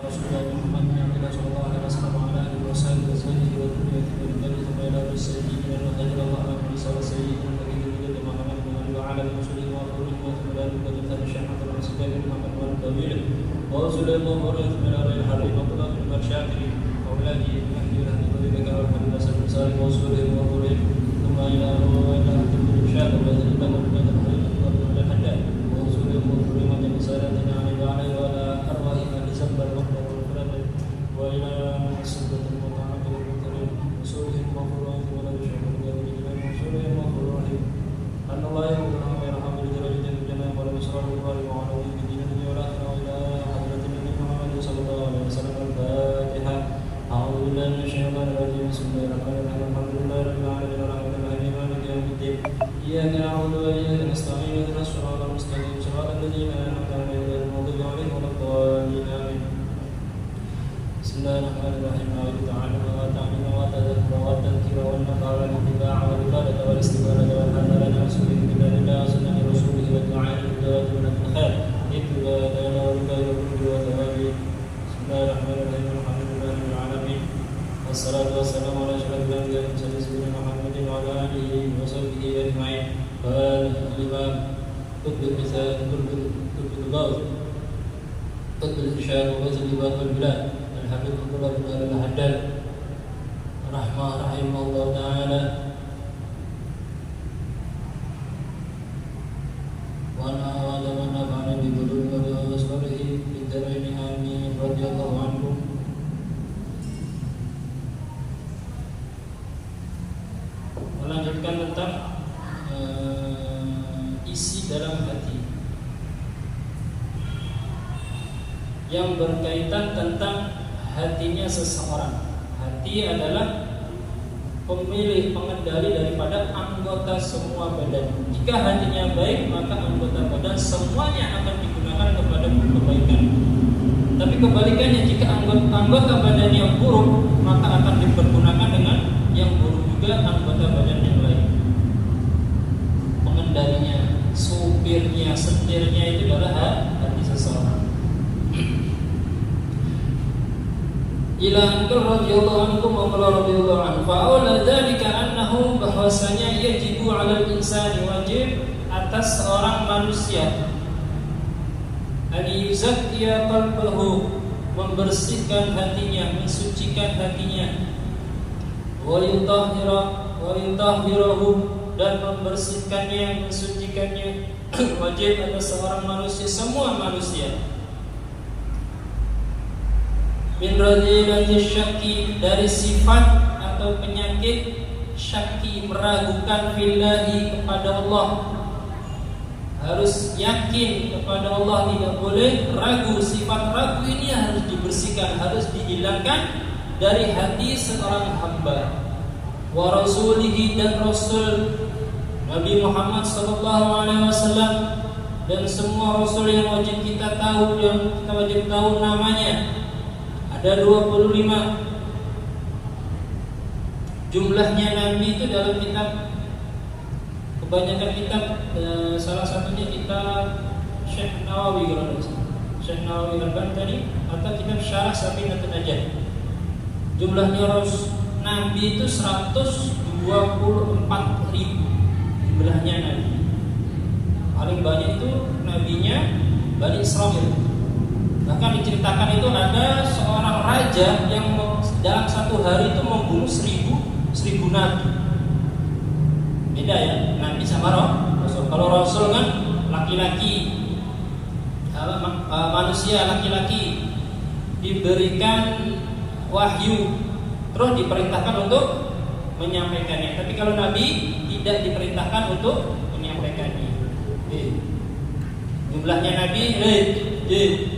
رسول الله محمد بن عبد الله صلى الله عليه وسلم وعلى اله وصحبه وازواجه وذريته ورجاله ثم الى رب السيدين من المهاجر الله على محمد صلى الله عليه وسلم الذي يريد محمد بن علي وعلى رسوله وقوله وثم الى رب الذي الشيخ محمد بن سيدنا محمد بن طويل ورسول الله ورسول من الى الحريم وطلب من الشاكر واولاده المهدي والهدي وذلك والحمد لله سلم صالح ورسوله وقوله ثم الى عبد الشاكر والذي له من الحريم وطلب من الحداد ورسوله وقوله من رسالتنا عليه وعلى ارواح اهل زنبر وإلى السدة المطاعة والمطرين وسورهم وفرائهم ولا يشعر بالله وسورهم وفرائهم أن الله يقولهم ويرحم بالدرجة الجنة ولا يسرع بالغالب وعلى وجه الدين الدنيا والآخرة وإلى حضرة النبي محمد صلى الله عليه وسلم الفاتحة أعوذ بالله من الشيطان الرجيم بسم الله الرحمن الرحيم الحمد لله رب العالمين الرحمن الرحيم مالك يوم الدين إياك نعبد وإياك نستعين اهدنا الصراط المستقيم صراط الذين أنعمت عليهم غير المغضوب عليهم ولا الضالين آمين بسم الله الرحمن الرحيم أعوذ تعالى وتعلم وتذكر والتذكير والنفع والاتباع والعبادة والاستغفار والحمد لله رسوله بالله لله وسنة رسوله والدعاء للدعوة من الخير اتباع دعوة والرضا والكل وثوابه بسم الله الرحمن الرحيم الحمد لله رب العالمين والصلاة والسلام على أشرف الأنبياء والمرسلين سيدنا محمد وعلى آله وصحبه أجمعين قال الإمام قطب المثال قطب الغوث قطب الإرشاد وغزل الباطل والبلاد الحبيب عبد الله بن الحداد رحمه الله تعالى ونفعنا بقلوبه وبصره في الدارين آمين رضي الله عنه. Melanjutkan tentang isi dalam hati yang berkaitan tentang hatinya seseorang. Hati adalah pemilih, pengendali daripada anggota semua badan. Jika hatinya baik, maka anggota badan semuanya akan digunakan kepada kebaikan. Tapi kebalikannya, jika anggota badan yang buruk, maka akan dipergunakan dengan yang buruk juga anggota badan yang lain. Pengendalinya, supirnya, setirnya itu adalah hati seseorang. Ila anqul radhiyallahu anhu wa qala radhiyallahu anhu fa awla dzalika annahu bahwasanya yajibu 'alal insani wajib atas seorang manusia an yuzakkiya qalbahu membersihkan hatinya, mensucikan hatinya wa yutahhirahu dan membersihkannya, mensucikannya wajib atas seorang manusia, semua manusia min radhiyati syakki dari sifat atau penyakit syakki, meragukan billahi kepada Allah. Harus yakin kepada Allah, tidak boleh ragu. Sifat ragu ini harus dibersihkan, harus dihilangkan dari hati seorang hamba. Wa rasulihi dan rasul Nabi Muhammad sallallahu alaihi wasallam dan semua rasul yang wajib kita tahu, yang kita wajib tahu namanya. Ada 25 jumlahnya Nabi itu dalam kitab, kebanyakan kitab, salah satunya kitab Syekh Nawawi Syekh Nawawi Al-Bantani atau kitab Syarah Safinatun Najah. Jumlahnya Nabi itu 124.000 jumlahnya Nabi. Paling banyak itu nabinya Bani Israil. Bahkan diceritakan itu ada seorang raja yang dalam satu hari itu membunuh 1000 nabi. Beda ya, nabi sama rasul. Kalau rasul kan laki-laki, manusia laki-laki diberikan wahyu, terus diperintahkan untuk menyampaikannya. Tapi kalau nabi tidak diperintahkan untuk menyampaikannya. Jumlahnya nabi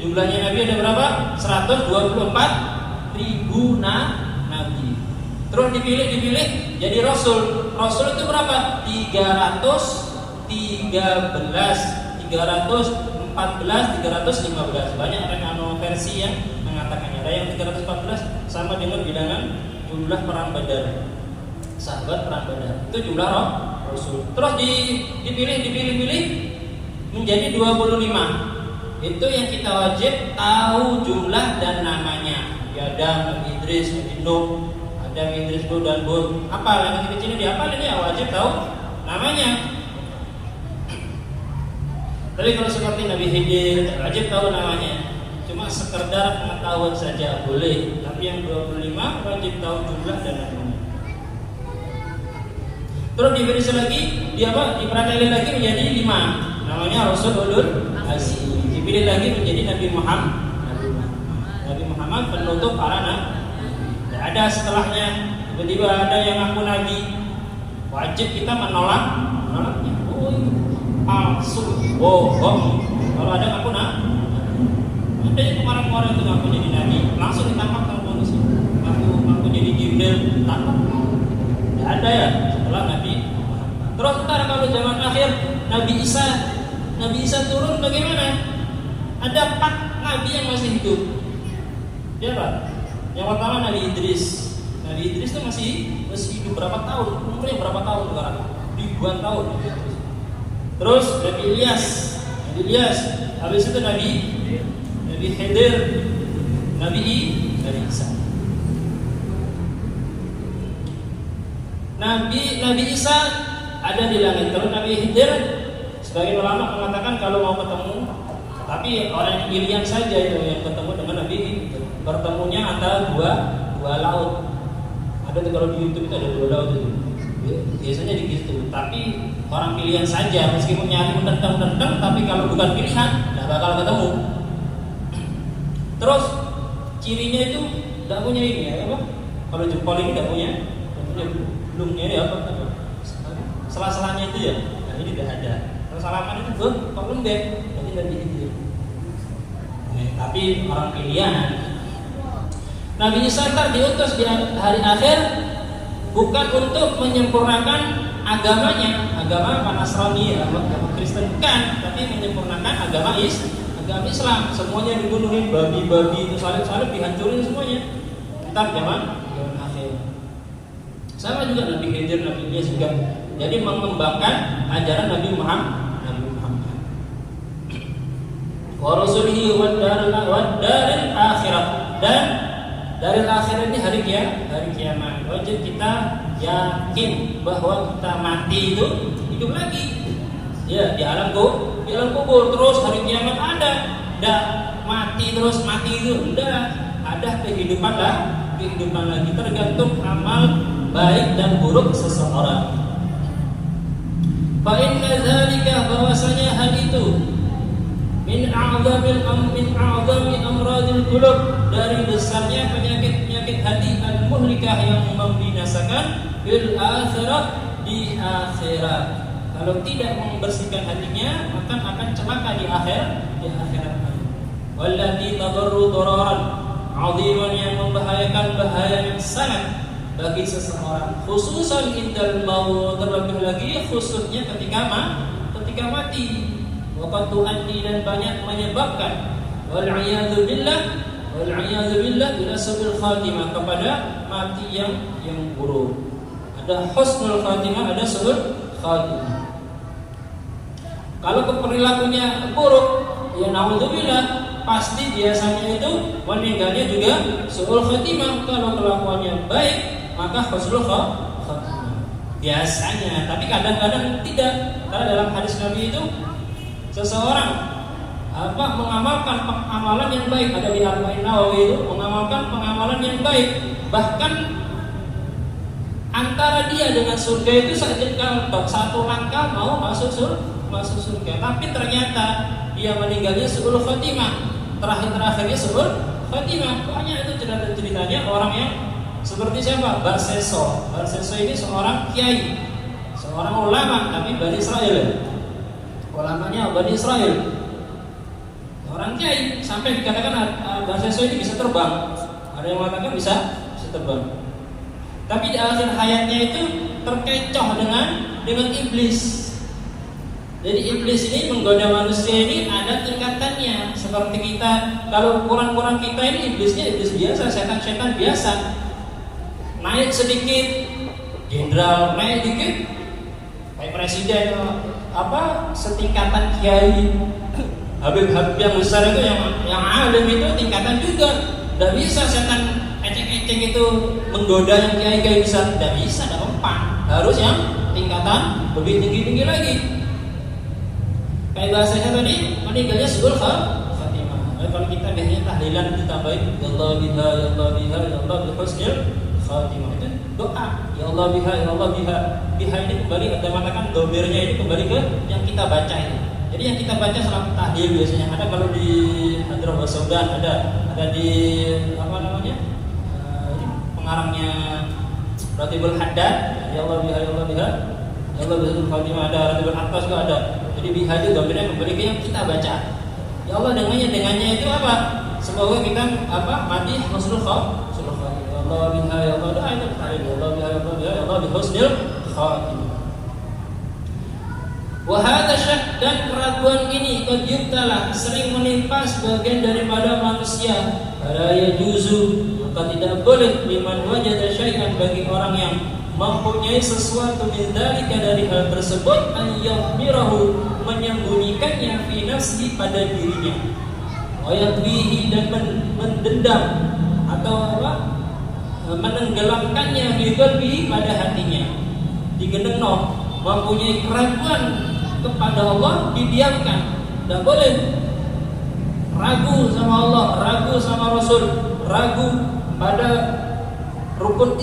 jumlahnya nabi ada berapa? 124.000 nabi. Terus dipilih jadi rasul. Rasul itu berapa? 314, 315. Banyak versi yang mengatakannya. Ada yang 314 sama dengan bilangan jumlah perang Badar. Sahabat perang Badar. Itu jumlah rasul. Terus dipilih menjadi 25. Itu yang kita wajib tahu jumlah dan nama Adam, Nabi Idris, Nabi Nuh, Adam, Idris, Nuh dan Hud. Apa yang kecil dia apa ini? Wajib tahu namanya. Tapi kalau seperti Nabi Khidir, wajib tahu namanya. Cuma sekedar pengetahuan saja boleh. Tapi yang 25 wajib tahu jumlah dan namanya. Terus diberi lagi, diperadakan lagi menjadi 5. Namanya Rasulul Azim. Dipilih lagi menjadi Nabi Muhammad. Nabi Muhammad penutup para nabi. Tidak ada setelahnya. Tiba-tiba ada yang ngaku nabi, wajib kita menolaknya. Oh, palsu, bohong. Kalau ada ngaku nabi, ada yang kemarin-kemarin itu ngaku jadi nabi, langsung ditangkap sama polisi. Ngaku jadi Jibril, tangkap. Tidak ada ya setelah Nabi. Terus ntar kalau zaman akhir Nabi Isa turun bagaimana? Ada 4 nabi yang masih hidup. Siapa? Yang pertama Nabi Idris. Nabi Idris itu masih hidup berapa tahun? Umurnya berapa tahun sekarang? Ribuan tahun. Terus Nabi Ilyas. Habis itu Nabi Khidir, Nabi Isa. Nabi Isa ada di langit. Kalau Nabi Khidir, sebagian ulama mengatakan kalau mau ketemu, tapi orang pilihan saja itu yang ketemu dengan Nabi Khidir. Bertemunya antara dua laut. Ada tuh kalau di YouTube itu ada 2 laut itu. Biasanya gitu. Tapi orang pilihan saja, meskipun nyari menentang, tapi kalau bukan pilihan, nggak bakal ketemu. Terus cirinya itu tidak punya ini ya, apa? Kalau jempol ini tidak punya belumnya ini apa? Sela-selanya itu ya, nah ini tidak ada. Terus salaman itu kok lembek, jadi dari itu. Tapi orang pilihan. Nabi Isa diutus di hari akhir bukan untuk menyempurnakan agamanya, agama Nasrani, agama Kristen bukan, tapi menyempurnakan agama Islam. Semuanya dibunuhin, babi-babi itu salib-salib dihancurin semuanya. Entar zaman akhir. Sama juga Nabi Khidir, Nabi Ilyas juga. Jadi mengembangkan ajaran Nabi Muhammad. Wa rasulihi wad daril akhirah. Dan dari akhirat ini hari kiamat. Wajib kita yakin bahwa kita mati itu hidup lagi. Ya, di alam kubur terus hari kiamat ada. Enggak mati terus mati itu enggak, ada kehidupan lagi tergantung amal baik dan buruk seseorang. Fa inna dzalika, bahwasanya hal itu min a'zami amradil qulub, dari besarnya penyakit hati al-muhlikah yang membinasakan fil akhirah, di akhirat. Kalau tidak membersihkan hatinya, akan celaka di akhirat. Wallati tadarru dararan 'aziman, yang membahayakan bahaya yang sangat bagi seseorang, khususan indal maut, terlebih lagi khususnya ketika mati. Waqad tu'addi, dan banyak menyebabkan wal'iyadzu billah ila su'il khatimah, kepada mati yang buruk. Ada husnul khatimah, ada su'ul khatimah. Kalau perilakunya buruk, ya naudzubillah, pasti biasanya itu meninggalnya juga su'ul khatimah. Kalau kelakuannya baik, maka husnul khatimah biasanya. Tapi kadang-kadang tidak. Karena dalam hadis Nabi itu seseorang mengamalkan amalan yang baik, ada di Arba'in Nawawi itu, mengamalkan pengamalan yang baik, bahkan antara dia dengan surga itu satu langkah mau masuk surga, tapi ternyata dia meninggalnya su'ul khatimah, terakhirnya su'ul khatimah. Banyak itu ceritanya orang yang seperti siapa? Barseso ini seorang kiai, seorang ulama, tapi Bani Israel. Ulamanya Bani Israel, orang kiai, sampai dikatakan Barseso ini bisa terbang. Ada yang mengatakan bisa terbang. Tapi di akhir hayatnya itu terkecoh dengan iblis. Jadi iblis ini menggoda manusia ini ada tingkatannya. Seperti kita, kalau ukuran kita ini iblisnya iblis biasa, setan-setan biasa. Naik sedikit jenderal, naik dikit kayak presiden, setingkatan kiai. Habib yang besar itu yang alim itu tingkatan juga. Tidak bisa setan ecek-ecek itu menggoda yang kiai-kiai tidak bisa, tidak mempan. Harus yang tingkatan lebih tinggi-tinggi lagi. Kayak bahasanya tadi, meninggalnya suul khatimah. Kalau kita biasanya tahlilan ditambahin ya Allah biha, ya Allah biha, ya Allah bihusnil khatimah. Itu doa. Ya Allah biha, ya Allah biha. Biha ini kembali, ada mengatakan domirnya ini kembali ke yang kita baca ini. Jadi yang kita baca selama tahlil biasanya ada kalau di Hadrah Wasaudan, ada di apa namanya? Pengarangnya Ratibul Haddad, ya Allah biha, ya Allah biha, ya Allah bihusnil khatimah, ada Ratibul Atas juga ada. Jadi biha itu domirnya kembali ke yang kita baca. Ya Allah dengannya itu apa? Semoga kita mati husnul khatimah. Ya Allah biha, ya Allah doa itu tahlil. Ya Allah biha, ya Allah biha, ya Allah bihusnil khatimah. Wahada syak, dan keraguan ini qad yubtala, sering menimpa sebagian daripada manusia. Fala yajuzu, maka tidak boleh liman wajada syai'an, bagi orang yang mempunyai sesuatu min dzalika, dari hal tersebut, an yahmirahu, menyembunyikannya fi nafsi, pada dirinya, wa yadwihi, dan mendendam atau menenggelamkannya fi qalbi, pada hatinya, digenengno, mempunyai keraguan kepada Allah, didiamkan. Tidak boleh ragu sama Allah, ragu sama Rasul, ragu pada rukun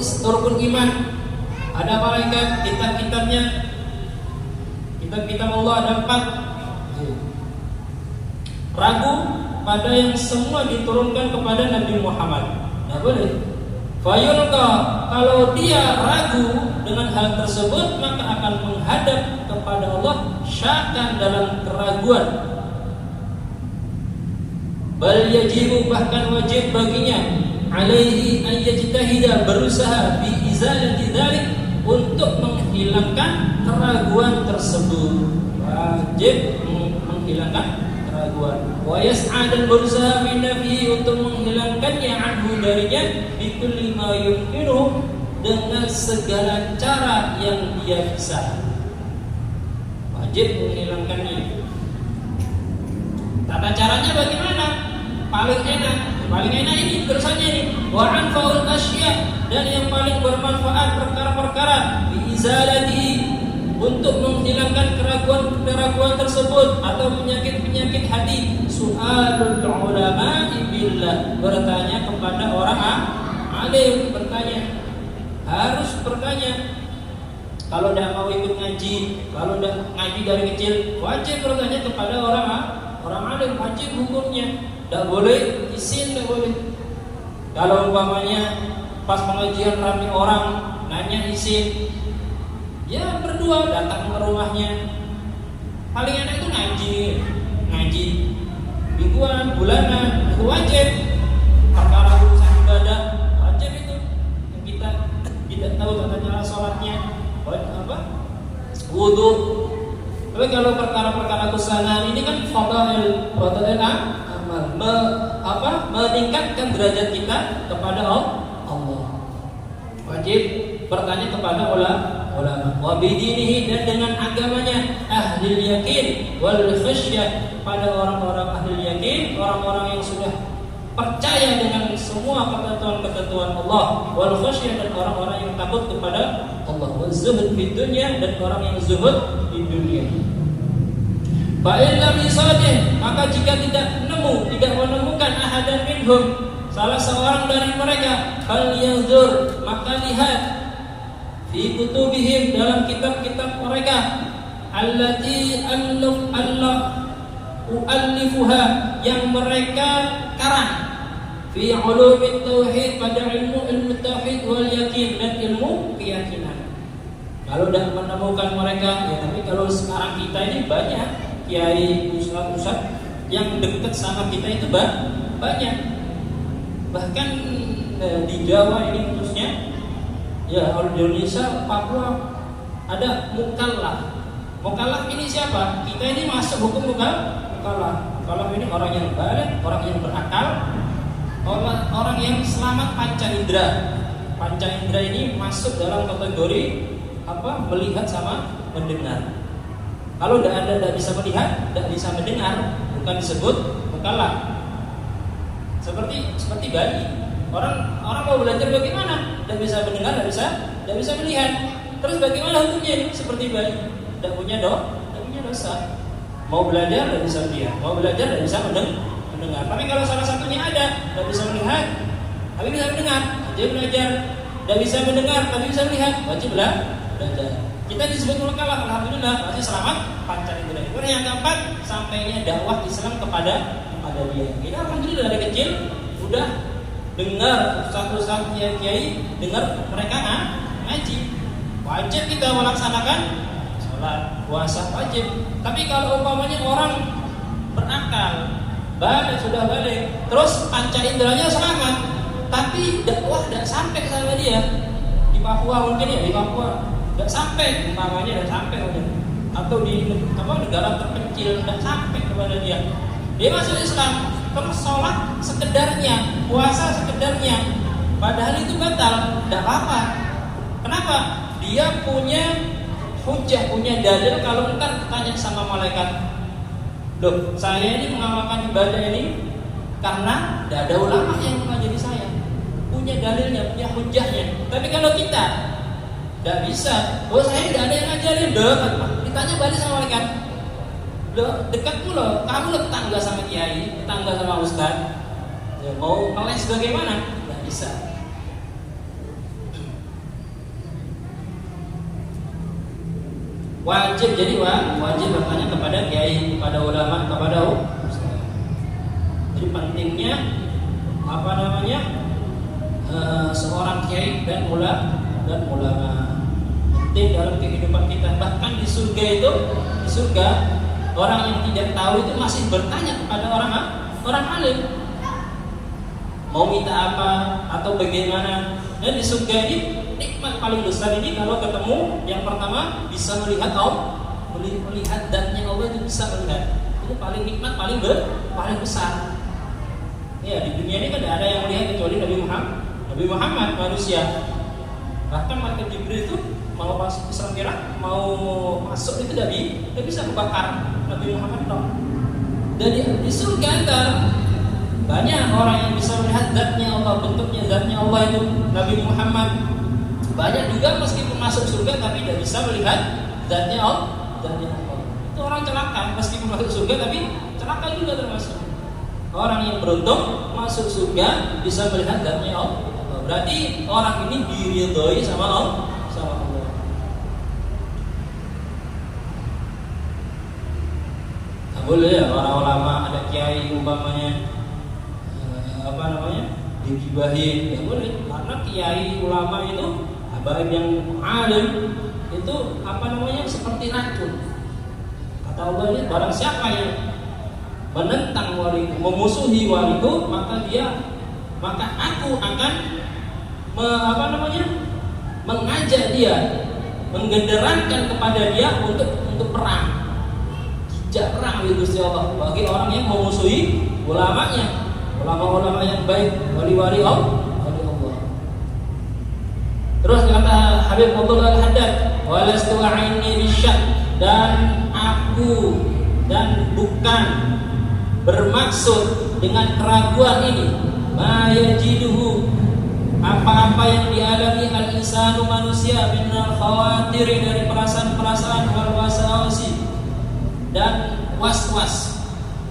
iman. Ada malaikat, kitab-kitabnya, kitab-kitab Allah ada 4. Ragu pada yang semua diturunkan kepada Nabi Muhammad. Tidak boleh. Fayulqa, kalau dia ragu dengan hal tersebut, maka akan menghadap kepada Allah syakan, dalam keraguan. Bal yajibu, bahkan wajib baginya, alaihi an yajtahida, berusaha bi izalati dzalik, untuk menghilangkan keraguan tersebut. Wajib menghilangkan keraguan. Wa yas'a, dan berusaha min nafi, untuk menghilangkannya, anhu, darinya, bi kulli ma yumkinu, dengan segala cara yang dia bisa. Wajib menghilangkannya. Tata caranya bagaimana? Paling enak ini terusannya ini. Wa anfaul asya, dan yang paling bermanfaat perkara-perkara, bi izalati, untuk menghilangkan keraguan tersebut atau penyakit hati. Su'alul ulama billah, bertanya kepada orang alim, harus bertanya. Kalau tidak mau ikut ngaji, kalau tidak ngaji dari kecil, wajib bertanya kepada orang alim, wajib hukumnya. Tidak boleh isin, tidak boleh. Kalau umpamanya pas pengajian ramai orang nanya isin, ya berdua datang ke rumahnya. Paling enak itu ngaji mingguan, bulanan, itu wajib. Perkara urusan ibadah wajib itu. Yang kita tidak tahu tata cara sholatnya, wudu. Tapi kalau perkara-perkara kesusahan ini kan fadail amal, meningkatkan derajat kita kepada Allah. Wajib bertanya kepada ulama. Wa bidinihi, dan dengan agamanya, ahlul yakin wal khasyah, pada orang-orang ahlul yakin, orang-orang yang sudah percaya dengan semua ketentuan-ketentuan Allah, wal khasyah, dan orang-orang yang takut kepada Allah, wal zuhud di dunia, dan orang yang zuhud di dunia. Fa in lam yusadih, maka jika tidak menemukan ahadan minhum, salah seorang dari mereka, fal yanzur, maka lihat fi kutubihim, dalam kitab-kitab mereka, allati u'allifuha, yang mereka karang, fi ulumit tauhid, pada ilmu tauhid wal yakin, dan ilmu keyakinan. Kalau tidak menemukan mereka, ya, tapi kalau sekarang kita ini banyak kiai, ustaz yang dekat sama kita itu banyak. Bahkan di Jawa ini khususnya, ya, kalau di Indonesia, Papua ada mukallaf ini siapa? Kita ini masuk hukum mukallaf. Mukallaf ini orang yang baligh, orang yang berakal, orang yang selamat panca indera. Panca indera ini masuk dalam kategori melihat sama mendengar. Kalau tidak bisa melihat, tidak bisa mendengar, bukan disebut mukallaf. Seperti bayi. Orang mau belajar bagaimana? Tidak bisa mendengar, tidak bisa melihat. Terus bagaimana hukumnya ini? Seperti bayi, tidak punya dosa. Mau belajar tidak bisa melihat, mau belajar tidak bisa mendengar. Tapi kalau salah satunya ada, tidak bisa melihat, tapi bisa mendengar, wajib belajar. Tidak bisa mendengar, tapi bisa melihat, wajib belajar. Kita disebut mukalaf, alhamdulillah, masih selamat pancar itu. Kemudian yang keempat, sampainya dakwah Islam kepada dia. Kita alhamdulillah dari kecil udah dengar ustaz-ustaz kiai dengar mereka ngaji. Wajib kita melaksanakan sholat, puasa wajib. Tapi kalau umpamanya orang berakal, sudah balik, terus panca inderanya selamat, tapi dakwah tidak sampai sama dia. Di Papua mungkin ya, di Papua tidak sampai, umpamanya tidak sampai, atau di negara terpencil tidak sampai kepada dia. Dia masuk Islam, terus sholat sekedarnya, puasa sekedarnya, padahal itu batal, tidak apa-apa. Kenapa? Dia punya hujah, punya dalil. Kalau ntar ditanya sama malaikat, loh, saya ini mengamalkan ibadah ini karena tidak ada ulama yang mengajari saya. Punya dalilnya, punya hujahnya. Tapi kalau kita tidak bisa, oh saya tidak ada yang ngajarin, ditanya balik sama malaikat, loh, dekatmu loh, kamu tetangga sama kiai, tetangga sama ustaz, ya, mau ngeles bagaimana? Tidak bisa. Wajib, jadi wajib bertanya kepada kiai, kepada ulama, kepada ustaz. Jadi pentingnya seorang kiai dan ulama penting dalam kehidupan kita. Bahkan di surga orang yang tidak tahu itu masih bertanya kepada orang alim, mau minta apa atau bagaimana. Dan di surga ini nikmat paling besar ini kalau ketemu yang pertama bisa melihat zatnya Allah, itu bisa melihat. Itu paling nikmat, paling besar. Ya, di dunia ini tidak ada yang melihat kecuali Nabi Muhammad manusia. Bahkan malaikat Jibril itu mau masuk Isra Mi'raj, mau masuk itu tidak bisa membakar Nabi Muhammad dong. Jadi di surga ntar banyak orang yang bisa melihat zatnya Allah, bentuknya zatnya Allah itu Nabi Muhammad. Banyak juga meskipun masuk surga tapi tidak bisa melihat zatnya Allah. Itu orang celaka, meskipun masuk surga tapi celaka juga termasuk. Orang yang beruntung masuk surga bisa melihat zatnya Allah. Berarti orang ini diridhoi sama Allah. Boleh ya para ulama, ada kiai umpamanya digibahin, ya boleh, karena kiai ulama itu baik yang alim itu seperti racun. Kata Allah ini, barang siapa yang menentang waliku, memusuhi waliku, maka aku akan mengajak dia, menggenderangkan kepada dia untuk perang. Perang oleh Gusti Allah bagi orang yang memusuhi ulamanya, ulama-ulama yang baik, wali-wali Allah. Terus kata Habib Abdullah Al-Haddad, walastu a'inni bisyad, dan aku dan bukan bermaksud dengan keraguan ini, ma yajiduhu, apa-apa yang dialami al-insanu manusia minal khawatiri, dari perasaan-perasaan wal wasawasi dan was-was,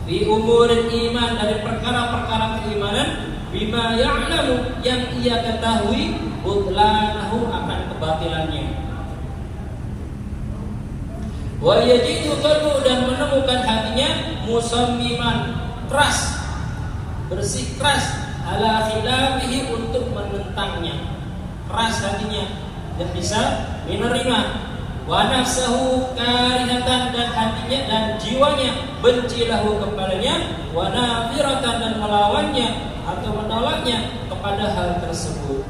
fi umurin iman, dari perkara-perkara keimanan, bima ya'lamu, yang ia ketahui, butlanahu, akan kebatilannya. Wa yajidu qalbu, dan menemukan hatinya, musammiman, keras, bersikeras, ala khilafihi, untuk menentangnya. Keras hatinya dan bisa menerima. Wa nafsahu karihatan, dan hatinya dan jiwanya benci lahu kepadanya, wa nafiratan, dan melawannya atau menolaknya kepada hal tersebut.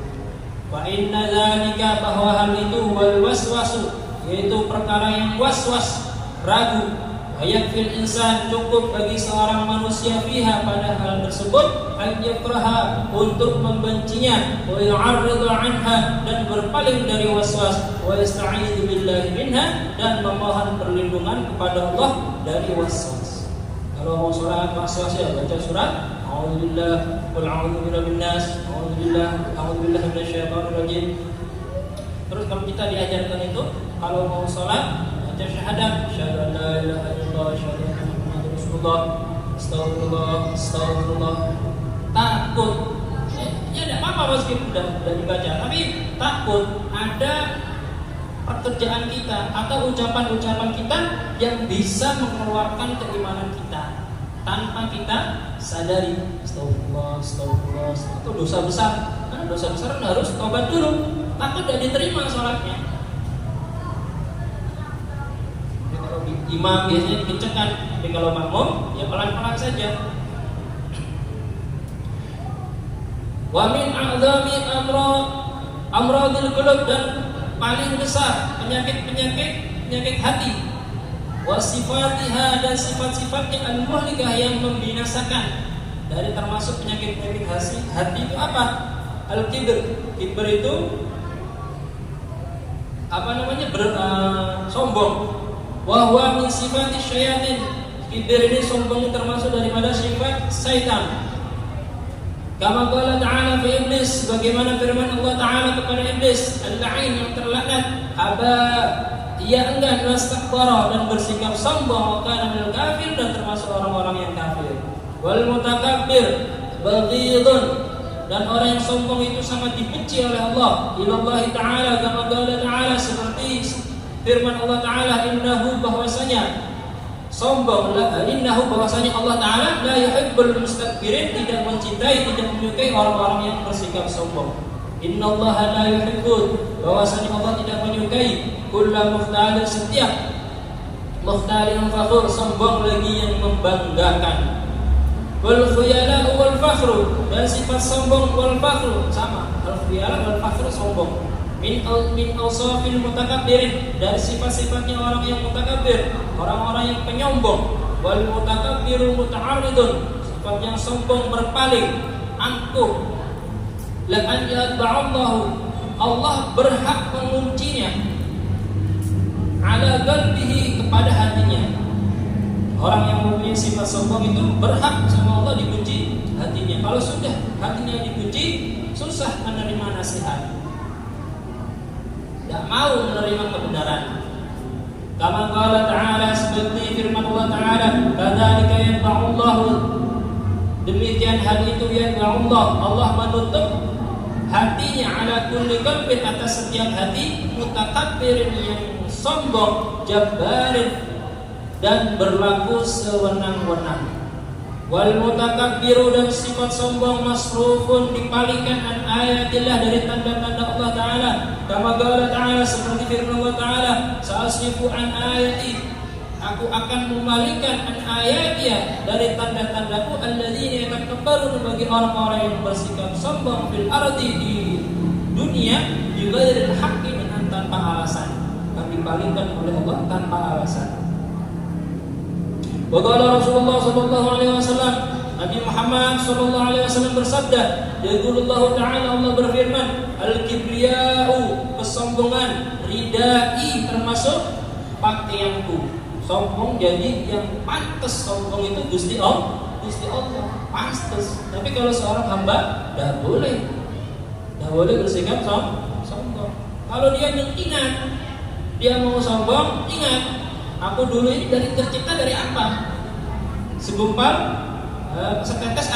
Wa inna dzalika, bahwa hal itu, wal waswasu, yaitu perkara yang waswas, ragu, wa yakfil insan, cukup bagi seorang manusia fiha, pada hal tersebut, an yakraha, untuk membencinya, wa yu'arridu anha, dan berpaling dari waswas, wa yasta'idzu billahi minha, dan memohon perlindungan kepada Allah dari waswas. Kalau mau sholat waswas ya baca surat Qul a'udzu birabbin nas, a'udzu billahi minasyaitonir rajim. Terus kalau kita diajarkan itu, kalau mau sholat baca syahadat, asyhadu an la ilaha illallah, asyhadu anna muhammadar rasulullah, astagfirullah. Takut, ya tidak apa-apa meskipun sudah dibaca, tapi takut ada pekerjaan kita atau ucapan-ucapan kita yang bisa mengeluarkan keimanan kita tanpa kita sadari. Astagfirullah, itu dosa besar. Karena dosa besar harus taubat dulu. Takut tidak diterima sholatnya. Jadi kalau imam biasanya dikencengkan, tapi kalau makmum ya pelan-pelan saja. Wa min a'zami amradil qulub, dan paling besar penyakit hati. Wa sifatiha, dan sifat-sifatnya al-muhlikah, yang membinasakan. Dari termasuk penyakit hati itu apa? Al-kibr. Kibr itu sombong. Wa huwa min sifati syayatin. Kibr ini sombong termasuk daripada sifat syaitan. Kama qala ta'ala fi iblis, bagaimana firman Allah Ta'ala kepada iblis, al-la'in, yang terlaknat, aba, ia enggan, wastakbara, dan bersikap sombong, wa kana minal kafir, dan termasuk orang-orang yang kafir. Wal mutakabbir baghidun, dan orang yang sombong itu sangat dibenci oleh Allah. Ilallahi Ta'ala, kama qala Ta'ala, seperti firman Allah Ta'ala, innahu, bahwasanya sombong, innahu, bahwasanya Allah Ta'ala la yuhibbul mustakbirin, tidak mencintai, tidak menyukai orang-orang yang bersikap sombong. Innallaha la yuhibbul, bahwasanya Allah tidak menyukai kulla mukhtalin, setiap mukhtalin fakhur, sombong lagi yang membanggakan. Wal khuyala wal fakhru, dan sifat sombong wal fakhru sama. Al khuyala wal fakhru sombong. Min awsafil mutakabbirin, dari sifat-sifatnya orang yang mutakabbir, orang-orang yang penyombong. Wal mutakabbiru muta'arridun, sifat yang sombong berpaling, angkuh. La an yatba'allahu, Allah berhak menguncinya, ala qalbihi, kepada hatinya. Orang yang mempunyai sifat sombong itu berhak sama Allah dikunci hatinya. Kalau sudah hatinya dikunci, susah menerima nasihat, tidak mau menerima kebenaran. Kama qala Ta'ala, seperti firman Allah Ta'ala, kadzalika yatba'ullahu, demikian hal itu yatba'ullah, Allah menutup hatinya, ala kulli qalbin, atas setiap hati, mutakabbirin, yang sombong, jabbarin, dan berlaku sewenang-wenang. Wal mutakabbiru, dan sifat sombong, masrufun, dipalingkan an ayatillah, dari tanda-tanda Allah Ta'ala. Kama qala Ta'ala, seperti firman Allah Ta'ala, sa'asrifu an ayati, aku akan memalingkan an ayatiya, dari tanda-tandaku, alladzina yatakabbarun, bagi orang-orang yang bersikap sombong, fil ardi, di dunia, juga dari haqqi, dengan tanpa alasan. Akan dipalingkan oleh Allah tanpa alasan. Wa qala Rasulullah sallallahu alaihi wasallam, Nabi Muhammad sallallahu alaihi wasallam bersabda, yaqulullahu ta'ala, Allah berfirman, al-kibriya'u, kesombongan, ridai, termasuk pakaianku. Sombong jadi yang pantas sombong itu Gusti Allah, pantas. Tapi kalau seorang hamba tidak boleh bersikap sombong. Kalau dia ingat, dia mau sombong, ingat, aku dulu ini tercipta dari apa? Segumpal setetes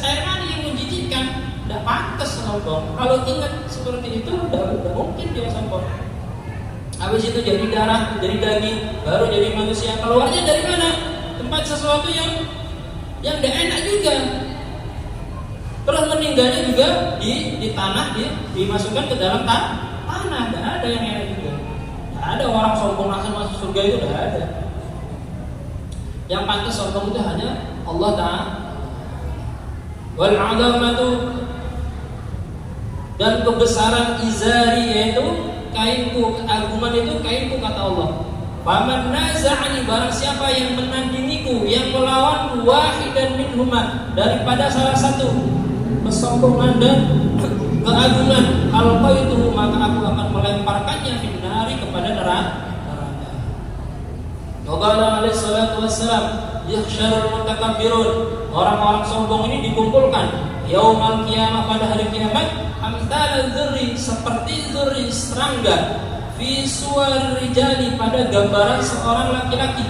air mani yang menjijikkan. Tidak pantas sombong. Kalau ingat seperti itu, tidak mungkin dia sombong. Habis itu jadi darah, jadi daging, baru jadi manusia. Keluarnya dari mana? Tempat sesuatu yang tidak enak juga. Terus meninggalnya juga di tanah, dimasukkan ke dalam tanah. Tidak ada yang enak juga. Ada orang sombong langsung masuk surga, itu tidak ada. Yang pantas sombong itu hanya Allah Ta'ala. Wal 'azamatu, dan kebesaran izari, yaitu kainku, keagungan itu kainku, kata Allah. Faman naza'ani, barang siapa yang menandingiku, yang melawan wahidan minhuma, daripada salah satu kesombongan dan keagungan, alqaituhu, maka aku akan melemparkannya finari, kepada neraka. Qala alaihi salatu wassalam, Yuhsyarul mutakabbirun, orang-orang sombong ini dikumpulkan yaumal qiyamah, pada hari kiamat, amthal dzurri, seperti dzurri serangga, fi suwar rijali, pada gambaran seorang laki-laki.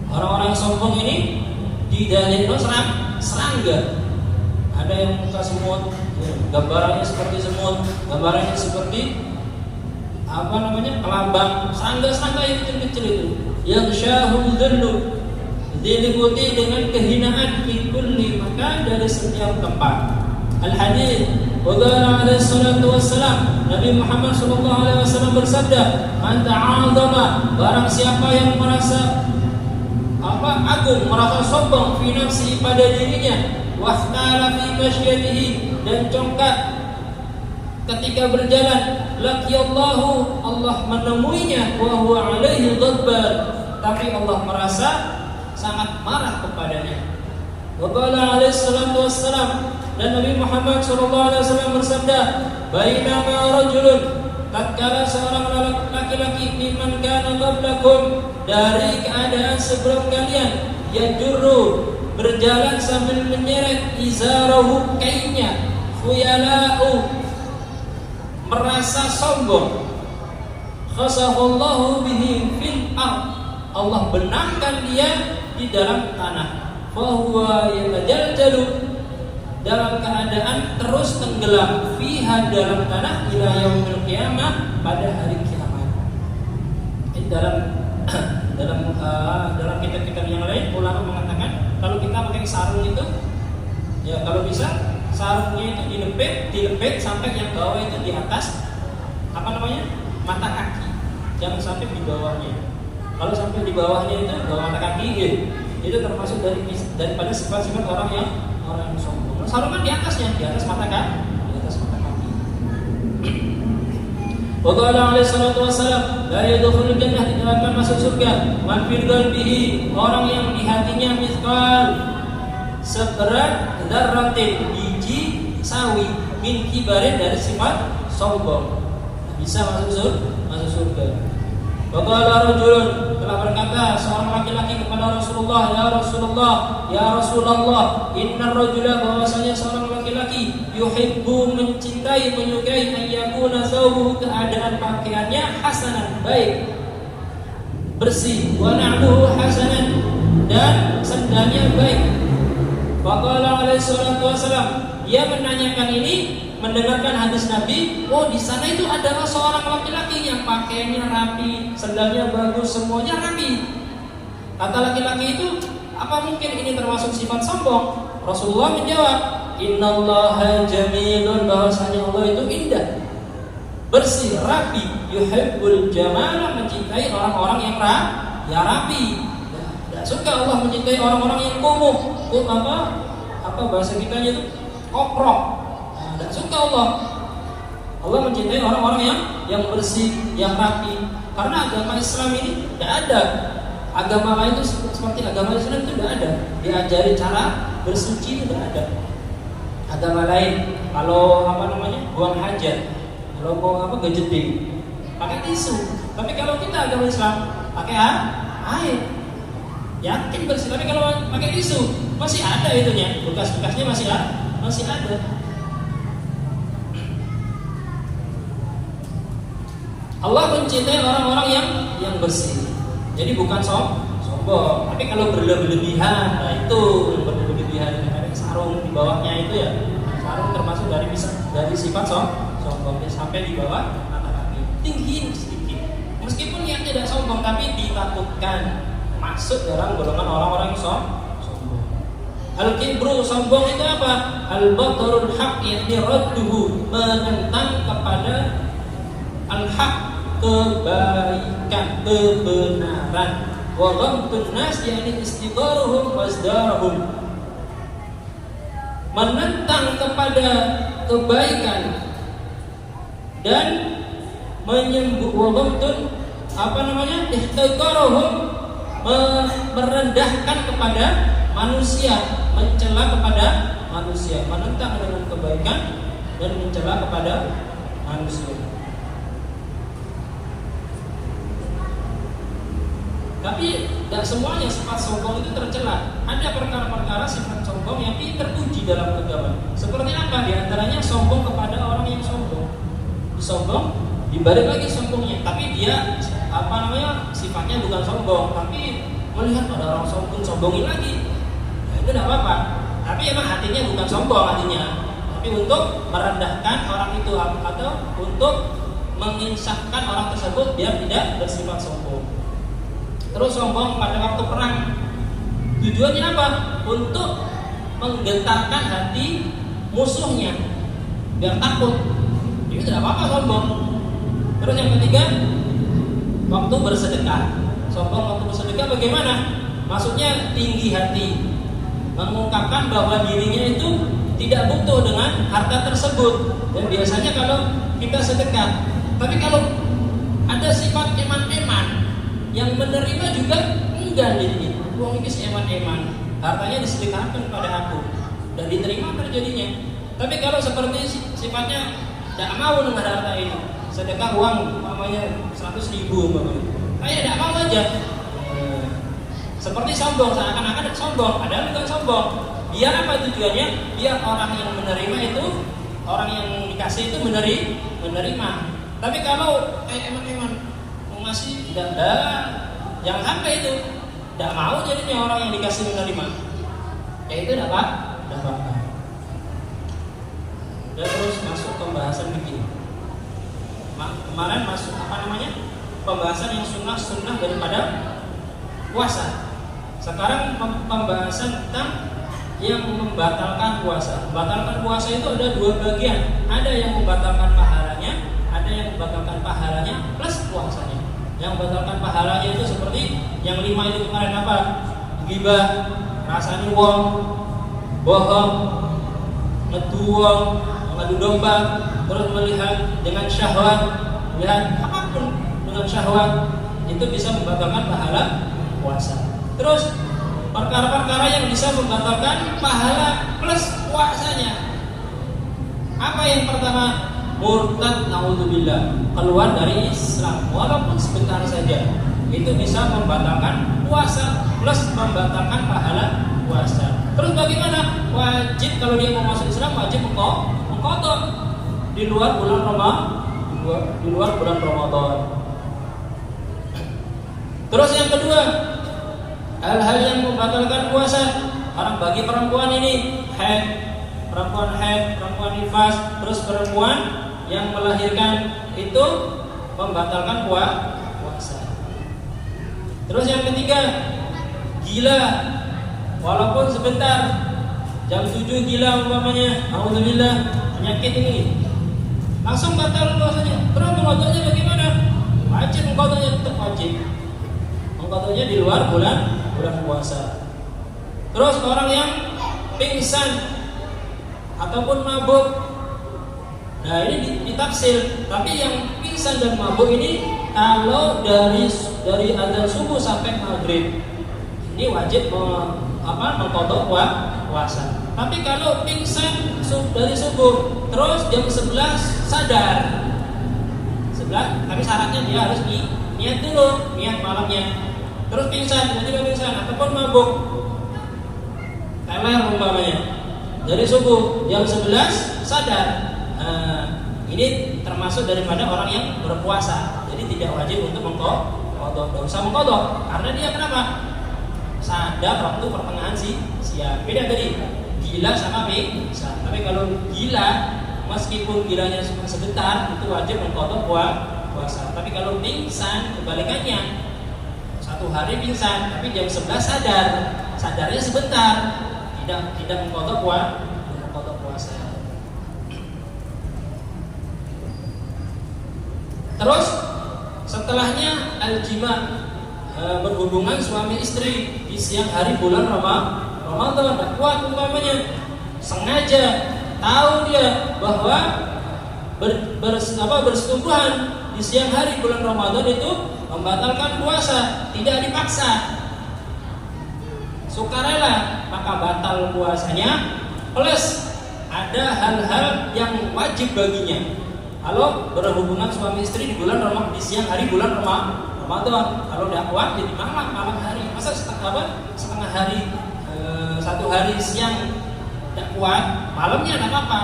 Orang-orang sombong ini didalilkan serangga. Ada yang muka semut, gambarannya seperti semut, gambarannya seperti kelambang, serangga yang kecil-kecil itu. Yang syahul dzullu, diliputi dengan kehinaan, fi kulli makan, dari setiap tempat. Al-hadits, wa qala alaihi salatu wassalam, Nabi Muhammad sallallahu alaihi wasallam bersabda, man ta'adzama, barang siapa yang merasa agung, merasa sombong, fi nafsi, pada dirinya, wahtala fi masyatihi, dan congkak ketika berjalan, laqiyallahu, Allah menemuinya, wa huwa alaihi ghadban, tapi Allah merasa sangat marah kepadanya. Wa qala alaihi salatu wassalam, dan Nabi Muhammad sallallahu alaihi wasallam bersabda, bainama rajulun, tatkala seorang laki-laki, mimman kana qablakum, dari keadaan sebelum kalian, yajurru, berjalan sambil menyeret, izarahu, kainnya, khuyala'u, merasa sombong, khasafallahu bihi fil ard, Allah benamkan dia di dalam tanah, fahuwa yatajaljalu, dalam keadaan terus tenggelam, fiha, dalam tanah, ila yaumil qiyamah, pada hari kiamat. Ini dalam kitab-kitab yang lain, ulama mengatakan kalau kita pakai sarung itu, ya kalau bisa sarungnya itu dilepet sampai yang bawah itu di atas mata kaki, jangan sampai di bawahnya. Kalau sampai di bawahnya itu bawah mata kaki, itu termasuk daripada sifat-sifat orang yang sombong. Sarung kan di atasnya, di atas mata kaki. Wa qala alaihi salatu wassalam, la yadkhulul jannah, tidak akan masuk surga, man fil qalbihi, orang yang di hatinya mithqal, seberat dzarratin, biji sawi, min kibarin, dari sifat sombong, bisa masuk surga. Wa qala rajulun, telah berkata seorang laki-laki kepada Rasulullah, ya Rasulullah, innar rajula, bahwasanya seorang laki-laki, yuhibbu, mencintai, menyukai, ayyakuna thawbuhu, keadaan pakaiannya, hasanan, baik, bersih, wa na'luhu hasanan, dan sendalnya baik. Faqala alaihi salatu wassalam, dia menanyakan ini, mendengarkan hadis Nabi, oh di sana itu adalah seorang laki-laki yang pakaiannya rapi, sendalnya bagus, semuanya rapi. Kata laki-laki itu, apa mungkin ini termasuk sifat sombong? Rasulullah menjawab, innallaha jamilun, bahwasanya Allah itu indah, bersih, rapi, yuhibbul jamala, mencintai orang-orang yang rapi. Tidak suka Allah mencintai orang-orang yang kumuh, apa bahasa kitanya itu, koprok. Tidak suka Allah. Allah mencintai orang-orang yang bersih, yang rapi. Karena agama Islam ini tidak ada. Agama lain itu seperti agama Islam itu tidak ada. Diajari cara bersuci itu tidak ada. Agama lain kalau buang hajat, kalau mau gejeding, pakai tisu. Tapi kalau kita agama Islam pakai air. Yakin bersih. Tapi kalau pakai tisu masih ada itunya, bekas-bekasnya masih ada. Allah mencintai orang-orang yang bersih. Jadi bukan sombong. Tapi kalau berlebihan, nah itu berlebihan, ada sarung di bawahnya itu ya. Sarung termasuk dari sifat sombong, sampai di bawah mata kaki. Tinggi sedikit. Meskipun yang tidak sombong, tapi ditakutkan masuk dalam golongan orang-orang yang sombong. Al-kibru, sombong itu apa? Al-batarul haq, yakni radduhu, menentang kepada al-haq, kebaikan, kebenaran. Wa ghamtun nas, yakni istigharuhum wasdarahum, menentang kepada kebaikan dan menyembah. Wa ghamtun ihtigharuhum, merendahkan kepada manusia, mencela kepada manusia, menentang dengan kebaikan dan mencela kepada manusia. Tapi tidak semuanya sifat sombong itu tercela. Ada perkara-perkara sifat sombong yang terpuji dalam agama. Seperti apa? Di antaranya sombong kepada orang yang sombong. Sombong, dibalik lagi sombongnya. Tapi dia sifatnya bukan sombong, tapi melihat ada orang sombong, sombongin lagi. Nah, itu tidak apa-apa. Tapi emang hatinya bukan sombong hatinya, tapi untuk merendahkan orang itu atau untuk menginsafkan orang tersebut biar tidak bersifat sombong. Terus sombong pada waktu perang, tujuannya apa? Untuk menggentarkan hati musuhnya biar takut. Itu tidak apa-apa sombong. Terus yang ketiga, waktu bersedekah. Sombong waktu bersedekah bagaimana? Maksudnya tinggi hati, mengungkapkan bahwa dirinya itu tidak butuh dengan harta tersebut. Dan biasanya kalau kita sedekah, tapi kalau ada sifat eman-eman, yang menerima juga enggan jadinya. Uang ini eman-eman, hartanya disedekahkan pada aku dan diterima terjadinya. Tapi kalau seperti sifatnya tidak mau dengan harta ini, sedekah uang namanya 100.000 saya tidak mau aja. Seperti sombong, seakan-akan sombong, padahal bukan sombong. Biar apa tujuannya? Biar orang yang menerima itu, orang yang dikasih itu menerima. Tapi kalau eman-eman mau ngasih, tidak ada, jangan sampai itu. Tidak mau jadinya orang yang dikasih menerima. Ya itu tidak apa-apa. Dan terus masuk pembahasan begini. Kemarin masuk pembahasan yang sunnah daripada puasa. Sekarang pembahasan tentang yang membatalkan puasa. Membatalkan puasa itu ada dua bagian. Ada yang membatalkan pahalanya, ada yang membatalkan pahalanya plus puasanya. Yang membatalkan pahalanya itu seperti yang 5 itu kemarin apa? Ghibah, rasani wong, bohong, ngedu wong, mengadu domba, terus melihat dengan syahwat, melihat apapun dengan syahwat, itu bisa membatalkan pahala puasa. Terus perkara-perkara yang bisa membatalkan pahala plus puasanya. Apa yang pertama? Murtad, naudzubillah, keluar dari Islam walaupun sebentar saja. Itu bisa membatalkan puasa plus membatalkan pahala puasa. Terus bagaimana? Wajib kalau dia mau masuk Islam wajib mengqadha di luar bulan Ramadan. Terus yang kedua, hal-hal yang membatalkan puasa. Orang bagi perempuan ini perempuan nifas, terus perempuan yang melahirkan itu membatalkan puasa. Terus yang ketiga, gila walaupun sebentar, jam 7 gila umpamanya, alhamdulillah penyakit ini langsung batal puasanya. Terus mengqadhanya bagaimana? Wajib mengqadhanya, tetap wajib mengqadhanya di luar bulan puasa. Terus orang yang pingsan ataupun mabuk, nah ini ditafsir. Tapi yang pingsan dan mabuk ini kalau dari azan subuh sampai maghrib ini wajib mengqadha puasa. Tapi kalau pingsan dari subuh terus jam 11 sadar, tapi syaratnya dia harus niat dulu, niat malamnya. Terus pingsan ataupun mabuk, teler umpamanya, dari subuh jam 11 sadar. Ini termasuk daripada orang yang berpuasa. Jadi tidak wajib untuk mengqadha, tidak usah mengqadha. Karena dia kenapa? Sadar waktu pertengahan siang. Beda tadi, gila sama pingsan. Tapi kalau gila, meskipun gilanya cuma sebentar, itu wajib mengqadha puasa. Tapi kalau pingsan, kebalikannya, satu hari pingsan, tapi jam 11 sadarnya sebentar, tidak mengqadha puasa. Terus setelahnya al-jima, berhubungan suami istri di siang hari bulan Ramadan, tak kuat umpamanya, sengaja tahu dia bahwa bersetubuhan di siang hari bulan Ramadan itu membatalkan puasa, tidak dipaksa, sukarela, maka batal puasanya. Plus ada hal-hal yang wajib baginya kalau berhubungan suami istri di siang hari bulan Ramadan. Kalau tidak kuat jadi malam hari. Masa setengah hari, satu hari siang tidak kuat, malamnya tidak apa-apa.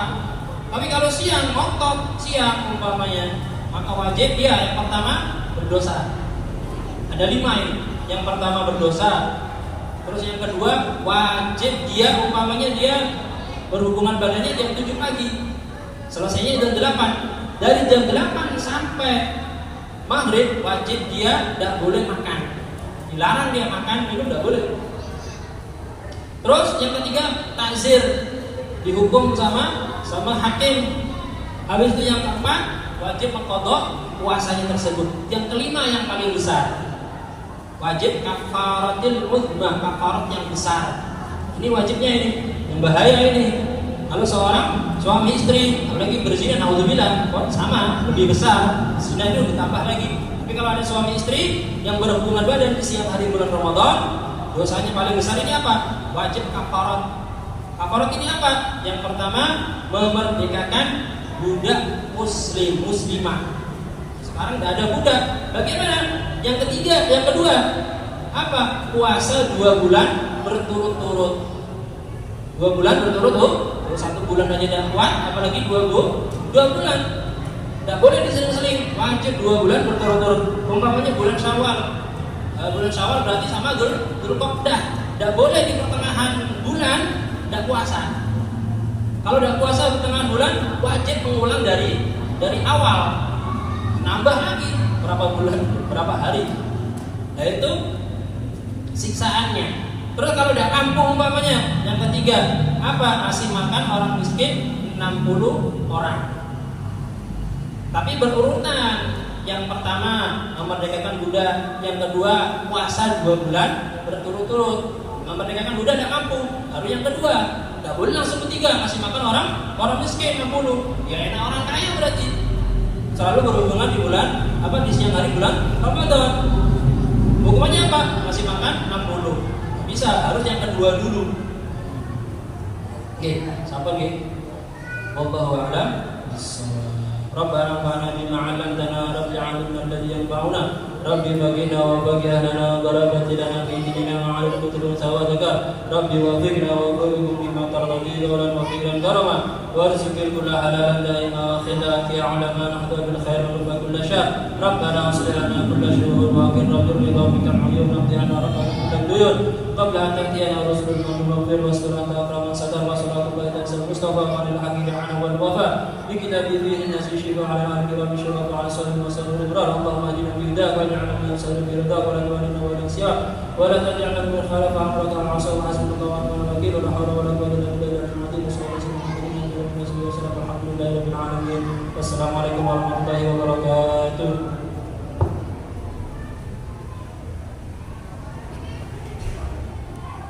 Tapi kalau siang ngotot siang umpamanya, maka wajib dia yang pertama berdosa. Ada 5 ini. Yang pertama berdosa. Terus yang kedua wajib dia umpamanya dia berhubungan badannya jam 7 pagi. Selesainya jam 8. Dari jam 8 sampai maghrib wajib dia tidak boleh makan. Dilarang dia makan, minum tidak boleh. Terus yang ketiga takzir, dihukum sama hakim. Habis itu yang keempat wajib mengqadha puasanya tersebut. Yang kelima yang paling besar, wajib kafaratil uzma, kafarat yang besar. Ini wajibnya ini, yang bahaya ini. Kalau seorang suami istri apalagi berzina, naudzubillah, sama lebih besar, zina itu ditambah lagi. Tapi kalau ada suami istri yang berhubungan badan di siang hari bulan Ramadan, dosanya paling besar ini apa? Wajib kafarat. Kafarat ini apa? Yang pertama memerdekakan budak muslimah. Sekarang tidak ada budak. Bagaimana? Yang kedua apa? Puasa 2 bulan berturut-turut. 2 bulan berturut-turut. 1 bulan aja tidak kuat, apalagi 2 bulan. Tidak boleh diseling-seling. Wajib 2 bulan berturut-turut. Umpamanya bulan Syawal. Bulan Syawal berarti sama Dzulqa'dah. Tidak boleh di pertengahan bulan tidak puasa. Kalau tidak puasa di pertengahan bulan, wajib mengulang dari awal. Nambah lagi berapa bulan, berapa hari. Nah itu siksaannya. Terus kalau tidak kampung umpamanya, yang ketiga apa? Ngasih makan orang miskin 60 orang. Tapi berurutan. Yang pertama memerdekakan budak, yang kedua puasa 2 bulan berturut-turut. Memerdekakan budak tidak kampung. Lalu yang kedua, tidak boleh langsung ketiga ngasih makan orang miskin 60. Ya enak orang kaya berarti. Selalu berhubungan di bulan di siang hari bulan Ramadan. Hukumannya apa? Ngasih makan 60. Bisa, harus yang kedua dulu. Oke, sampai nggih. Wallahu a'lam bissawab. Rabbana anfa'na bima 'allamtana, rabbi 'allimna alladhi yanfa'una, rabbi faghina wa baghi lana wa barakati lana fi dinina wa 'ala al-kutub sawadaka, rabbi wafiqna wa qulubna bima tardhi wa la wafiqna karama warzuqna kulla halalan daima wa khilaki 'ala ma nahdu bil khair wa kulla syar. Rabbana aslih lana kulla syu'ur wa qina ridha bika al-'uyun nabdina rabbana kulla duyun qabla an ta'tiyana rasuluna mughfir wa sallallahu akraman sadar wa salatu baita mustafa wa al haqqi 'ala wal wafa bi kitabi fihi nasi shifa 'ala al-kiram syurah wa 'ala sallallahu wa sallam Allahumma ajina bi hidayah wa ja'alna min sabil ridha wa la tu'alina wa la siyah wa la taj'alna min khalafa amraka al-'asha wa hasbuka wa ni'mal wakeel la hawla wa la quwwata illa billah al-'aliyyil azim. Wassalamualaikum warahmatullahi wabarakatuh.